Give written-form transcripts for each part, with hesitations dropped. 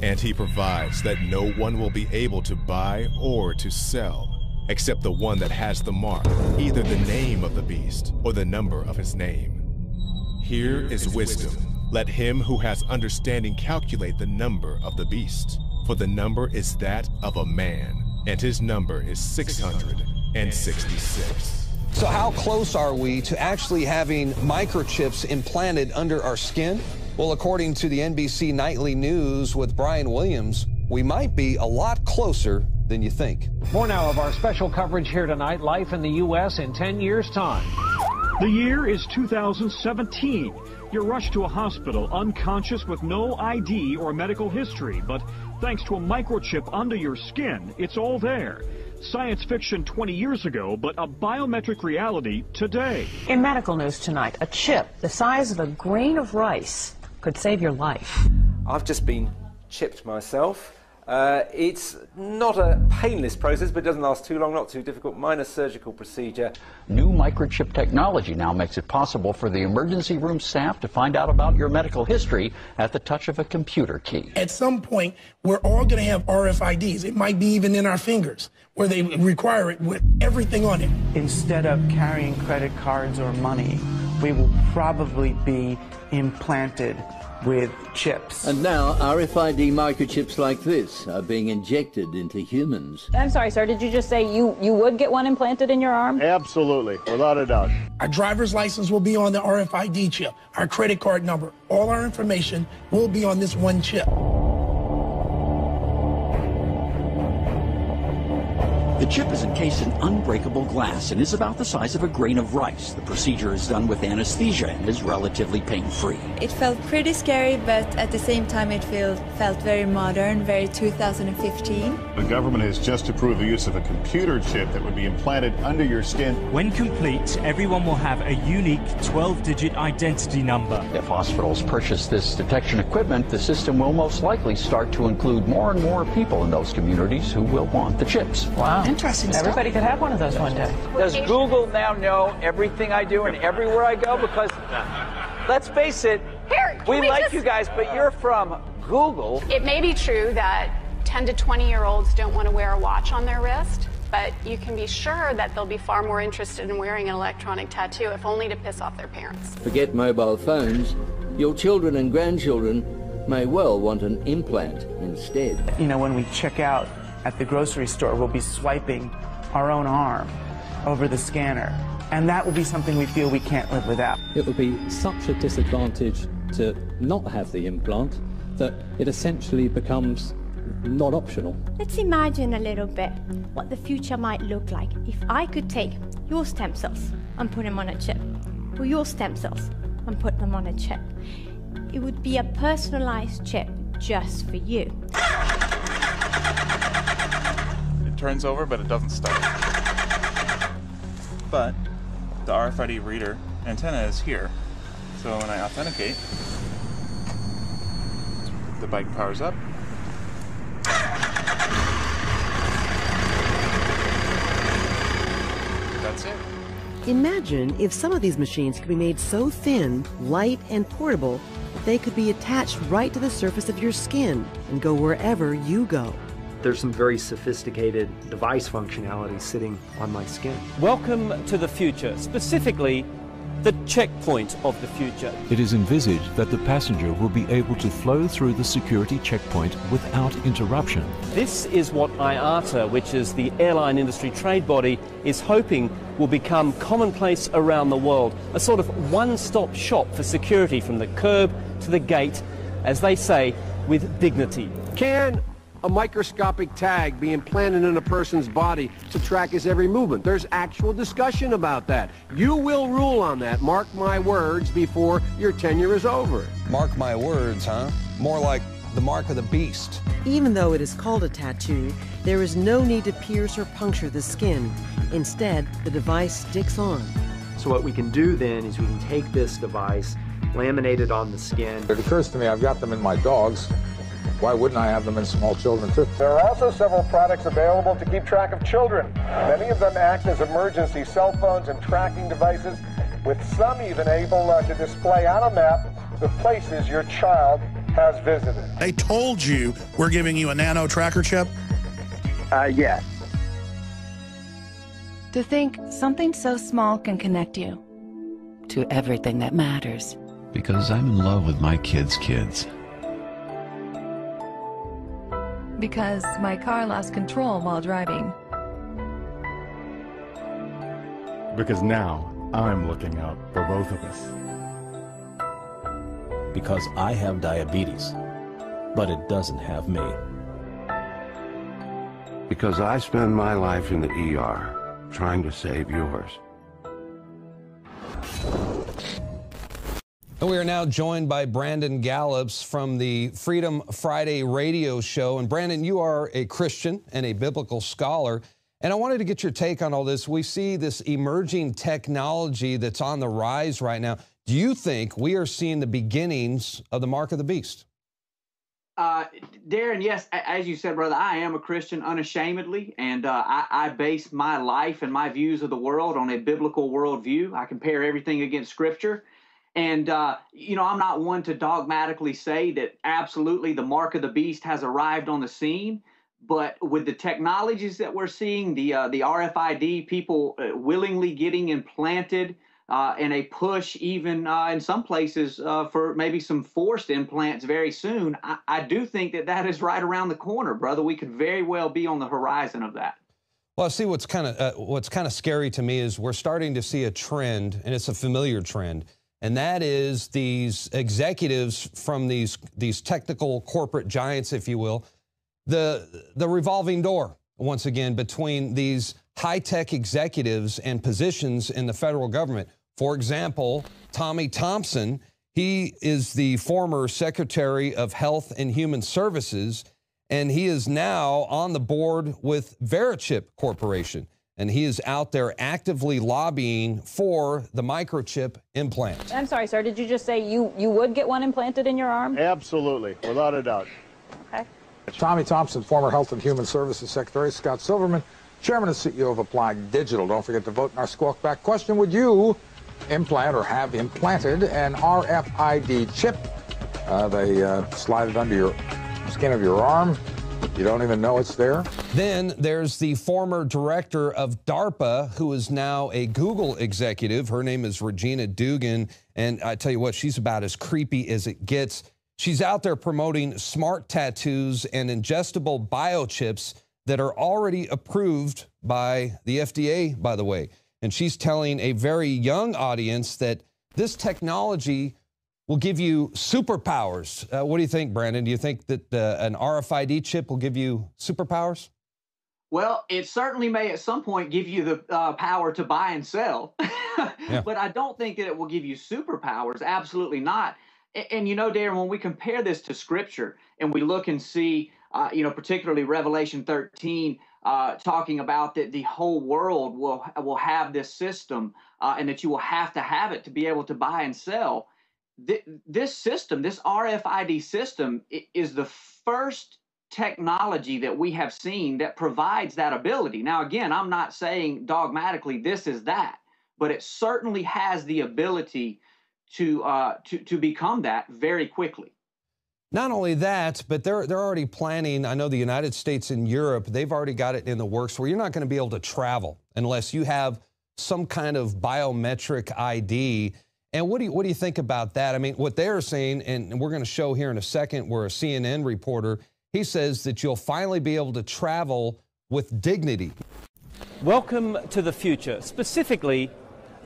And he provides that no one will be able to buy or to sell except the one that has the mark, either the name of the beast or the number of his name. Here is wisdom. Let him who has understanding calculate the number of the beast, for the number is that of a man, and his number is 666. So how close are we to actually having microchips implanted under our skin? Well, according to the NBC Nightly News with Brian Williams, we might be a lot closer than you think. More now of our special coverage here tonight, life in the U.S. in 10 years' time. The year is 2017. You're rushed to a hospital unconscious with no ID or medical history, but thanks to a microchip under your skin, it's all there. Science fiction 20 years ago, but a biometric reality today. In medical news tonight, a chip the size of a grain of rice could save your life. I've just been chipped myself. It's not a painless process, but it doesn't last too long, not too difficult. Minor surgical procedure. New microchip technology now makes it possible for the emergency room staff to find out about your medical history at the touch of a computer key. At some point, we're all going to have RFIDs. It might be even in our fingers, where they require it with everything on it. Instead of carrying credit cards or money, we will probably be implanted with chips. And now RFID microchips like this are being injected into humans. I'm sorry, sir, did you just say you would get one implanted in your arm? Absolutely, without a doubt. Our driver's license will be on the RFID chip. Our credit card number, all our information will be on this one chip. The chip is encased in unbreakable glass and is about the size of a grain of rice. The procedure is done with anesthesia and is relatively pain-free. It felt pretty scary, but at the same time it felt very modern, very 2015. The government has just approved the use of a computer chip that would be implanted under your skin. When complete, everyone will have a unique 12-digit identity number. If hospitals purchase this detection equipment, the system will most likely start to include more and more people in those communities who will want the chips. Wow. Interesting stuff. Everybody could have one of those one day. Does Google now know everything I do and everywhere I go? Because, let's face it, we like you guys, but you're from Google. It may be true that 10 to 20-year-olds don't want to wear a watch on their wrist, but you can be sure that they'll be far more interested in wearing an electronic tattoo, if only to piss off their parents. Forget mobile phones. Your children and grandchildren may well want an implant instead. You know, when we check out at the grocery store, we'll be swiping our own arm over the scanner. And that will be something we feel we can't live without. It would be such a disadvantage to not have the implant that it essentially becomes not optional. Let's imagine a little bit what the future might look like if I could take your stem cells and put them on a chip, or your stem cells and put them on a chip. It would be a personalized chip just for you. Turns over, but it doesn't start. But the RFID reader antenna is here. So when I authenticate, the bike powers up. That's it. Imagine if some of these machines could be made so thin, light, and portable that they could be attached right to the surface of your skin and go wherever you go. There's some very sophisticated device functionality sitting on my skin. Welcome to the future, specifically the checkpoint of the future. It is envisaged that the passenger will be able to flow through the security checkpoint without interruption. This is what IATA, which is the airline industry trade body, is hoping will become commonplace around the world. A sort of one-stop shop for security from the curb to the gate, as they say, with dignity. Can a microscopic tag be implanted in a person's body to track his every movement? There's actual discussion about that. You will rule on that, mark my words, before your tenure is over. Mark my words, huh? More like the mark of the beast. Even though it is called a tattoo, there is no need to pierce or puncture the skin. Instead, the device sticks on. So what we can do then is we can take this device, laminate it on the skin. It occurs to me I've got them in my dogs. Why wouldn't I have them in small children too? There are also several products available to keep track of children. Many of them act as emergency cell phones and tracking devices, with some even able to display on a map the places your child has visited. They told you we're giving you a nano tracker chip? Yes. To think something so small can connect you to everything that matters. Because I'm in love with my kids' kids. Because my car lost control while driving. Because now I'm looking out for both of us. Because I have diabetes, but it doesn't have me. Because I spend my life in the ER trying to save yours. And we are now joined by Brandon Gallups from the Freedom Friday radio show. And Brandon, you are a Christian and a biblical scholar. And I wanted to get your take on all this. We see this emerging technology that's on the rise right now. Do you think we are seeing the beginnings of the mark of the beast? Darren, yes, as you said, brother, I am a Christian unashamedly, and I base my life and my views of the world on a biblical worldview. I compare everything against Scripture. And, you know, I'm not one to dogmatically say that absolutely the mark of the beast has arrived on the scene. But with the technologies that we're seeing, the RFID, people willingly getting implanted, and a push even in some places for maybe some forced implants very soon, I do think that that is right around the corner, brother. We could very well be on the horizon of that. Well, see, what's kind of scary to me is we're starting to see a trend, and it's a familiar trend, and that is these executives from these technical corporate giants, if you will, the revolving door, once again, between these high-tech executives and positions in the federal government. For example, Tommy Thompson, he is the former Secretary of Health and Human Services, and he is now on the board with Microchip Corporation. And he is out there actively lobbying for the microchip implant. I'm sorry, sir. Did you just say you would get one implanted in your arm? Absolutely, without a doubt. Okay. Tommy Thompson, former Health and Human Services Secretary. Scott Silverman, Chairman and CEO of Applied Digital. Don't forget to vote in our Squawk Back question. Would you implant or have implanted an RFID chip? They slide it under your skin of your arm. You don't even know it's there. Then there's the former director of DARPA, who is now a Google executive. Her name is Regina Dugan, and I tell you what, she's about as creepy as it gets. She's out there promoting smart tattoos and ingestible biochips that are already approved by the FDA, by the way. And she's telling a very young audience that this technology will give you superpowers. What do you think, Brandon? Do you think that an RFID chip will give you superpowers? Well, it certainly may at some point give you the power to buy and sell. Yeah. But I don't think that it will give you superpowers. Absolutely not. And you know, Darren, when we compare this to Scripture and we look and see, you know, particularly Revelation 13, talking about that the whole world will have this system and that you will have to have it to be able to buy and sell. This system, this RFID system, is the first technology that we have seen that provides that ability. Now, again, I'm not saying dogmatically this is that, but it certainly has the ability to become that very quickly. Not only that, but they're already planning. I know the United States and Europe, they've already got it in the works where you're not going to be able to travel unless you have some kind of biometric ID. And what do you think about that? I mean, what they're saying, and we're going to show here in a second, where a CNN reporter, he says that you'll finally be able to travel with dignity. Welcome to the future, specifically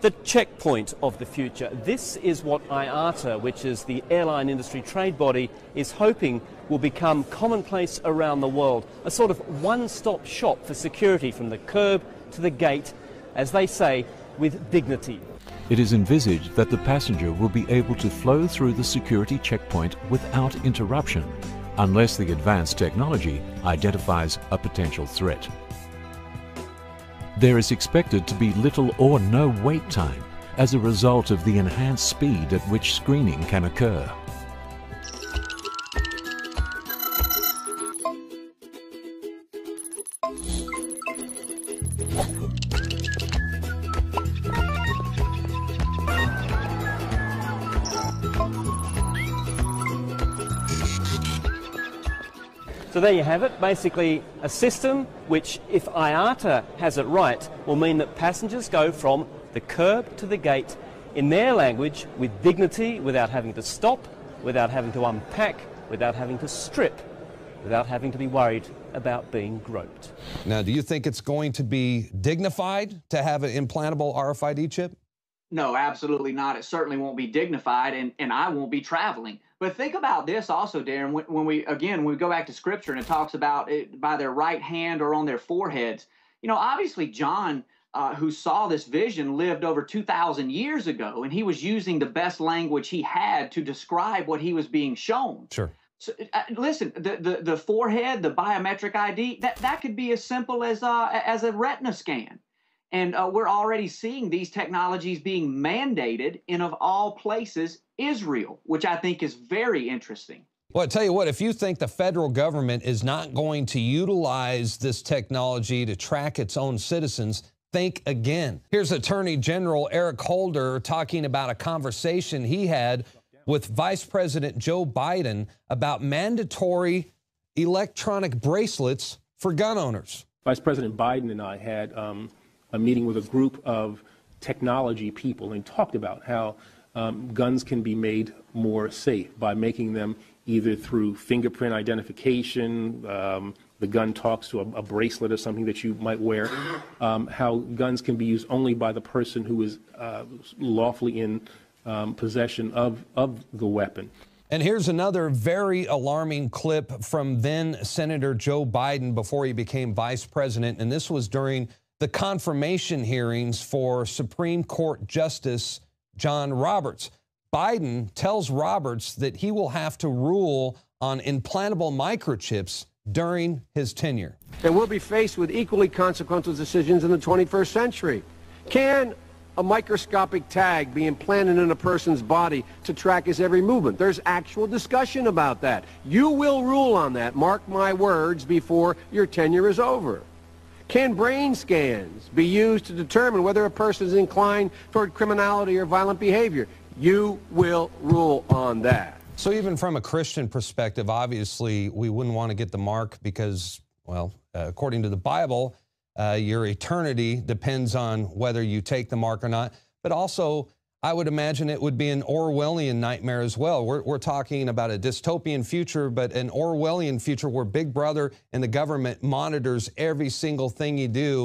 the checkpoint of the future. This is what IATA, which is the airline industry trade body, is hoping will become commonplace around the world. A sort of one-stop shop for security from the curb to the gate, as they say, with dignity. It is envisaged that the passenger will be able to flow through the security checkpoint without interruption, unless the advanced technology identifies a potential threat. There is expected to be little or no wait time as a result of the enhanced speed at which screening can occur. So there you have it, basically a system which, if IATA has it right, will mean that passengers go from the curb to the gate in their language with dignity, without having to stop, without having to unpack, without having to strip, without having to be worried about being groped. Now, do you think it's going to be dignified to have an implantable RFID chip? No, absolutely not. It certainly won't be dignified, and I won't be traveling. But think about this also, Darren, when we go back to Scripture and it talks about it by their right hand or on their foreheads. You know, obviously John, who saw this vision, lived over 2,000 years ago, and he was using the best language he had to describe what he was being shown. Sure. So, listen, the forehead, the biometric ID, that could be as simple as a retina scan. And we're already seeing these technologies being mandated in, of all places, Israel, which I think is very interesting. Well, I tell you what, if you think the federal government is not going to utilize this technology to track its own citizens, think again. Here's Attorney General Eric Holder talking about a conversation he had with Vice President Joe Biden about mandatory electronic bracelets for gun owners. Vice President Biden and I had a meeting with a group of technology people and talked about how guns can be made more safe by making them either through fingerprint identification, the gun talks to a bracelet or something that you might wear, how guns can be used only by the person who is lawfully in possession of the weapon. And here's another very alarming clip from then Senator Joe Biden before he became vice president, and this was during the confirmation hearings for Supreme Court Justice John Roberts. Biden tells Roberts that he will have to rule on implantable microchips during his tenure. And we'll be faced with equally consequential decisions in the 21st century. Can a microscopic tag be implanted in a person's body to track his every movement? There's actual discussion about that. You will rule on that, mark my words, before your tenure is over. Can brain scans be used to determine whether a person is inclined toward criminality or violent behavior? You will rule on that. So even from a Christian perspective, obviously, we wouldn't want to get the mark because, well, according to the Bible, your eternity depends on whether you take the mark or not. But also, I would imagine it would be an Orwellian nightmare as well. We're talking about a dystopian future, but an Orwellian future where Big Brother and the government monitors every single thing you do.